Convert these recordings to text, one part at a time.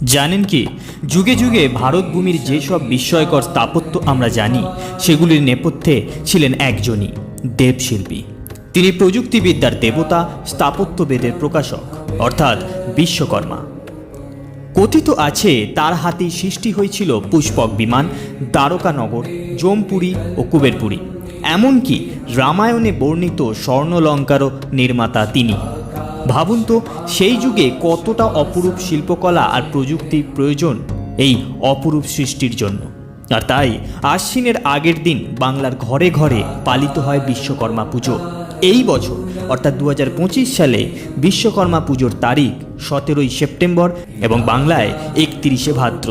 জানেন কি, যুগে যুগে ভারতভূমির যেসব বিস্ময়কর স্থাপত্য আমরা জানি সেগুলির নেপথ্যে ছিলেন একজনই দেবশিল্পী। তিনি প্রযুক্তিবিদ্যার দেবতা, স্থাপত্যবেদের প্রকাশক অর্থাৎ বিশ্বকর্মা। কথিত আছে তার হাতেই সৃষ্টি হয়েছিল পুষ্পক বিমান, দ্বারকানগর, জমপুরি ও কুবেরপুরী। এমনকি রামায়ণে বর্ণিত স্বর্ণলঙ্কারও নির্মাতা তিনি। ভাবুন তো, সেই যুগে কতটা অপরূপ শিল্পকলা আর প্রযুক্তির প্রয়োজন এই অপরূপ সৃষ্টির জন্য। আর তাই আশ্বিনের আগের দিন বাংলার ঘরে ঘরে পালিত হয় বিশ্বকর্মা পুজো। এই বছর অর্থাৎ 2025 সালে বিশ্বকর্মা পুজোর তারিখ 17ই সেপ্টেম্বর এবং বাংলায় 31শে ভাদ্র।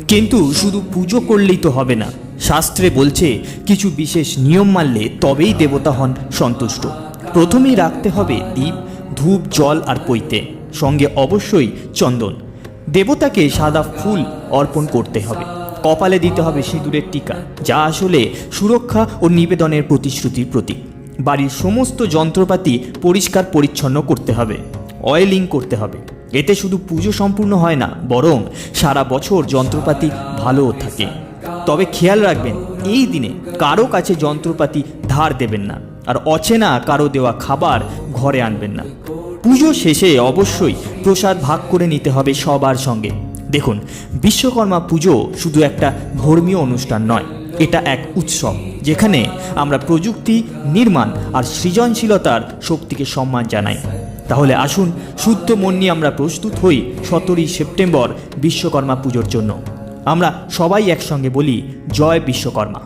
কিন্তু শুধু পুজো করলেই তো হবে না, শাস্ত্রে বলছে কিছু বিশেষ নিয়ম মানলে তবেই দেবতা হন সন্তুষ্ট। প্রথমেই রাখতে হবে দীপ, ধূপ, জল আর পৈতে, সঙ্গে অবশ্যই চন্দন। দেবতাকে সাদা ফুল অর্পণ করতে হবে। কপালে দিতে হবে সিঁদুরের টিকা, যা আসলে সুরক্ষা ও নিবেদনের প্রতিশ্রুতির প্রতীক। বাড়ির সমস্ত যন্ত্রপাতি পরিষ্কার পরিচ্ছন্ন করতে হবে, অয়েলিং করতে হবে। এতে শুধু পুজো সম্পূর্ণ হয় না, বরং সারা বছর যন্ত্রপাতি ভালোও থাকে। তবে খেয়াল রাখবেন, এই দিনে কারো কাছে যন্ত্রপাতি ধার দেবেন না, আর অচেনা কারো দেওয়া খাবার ঘরে আনবেন না। পুজো শেষে অবশ্যই প্রসাদ ভাগ করে নিতে হবে সবার সঙ্গে। দেখুন, বিশ্বকর্মা পুজো শুধু একটা ধর্মীয় অনুষ্ঠান নয়, এটা এক উৎসব যেখানে আমরা প্রযুক্তি, নির্মাণ আর সৃজনশীলতার শক্তিকে সম্মান জানাই। তাহলে আসুন শুদ্ধ মন নিয়ে আমরা প্রস্তুত হই 17ই সেপ্টেম্বর বিশ্বকর্মা পুজোর জন্য। আমরা সবাই একসঙ্গে বলি, জয় বিশ্বকর্মা।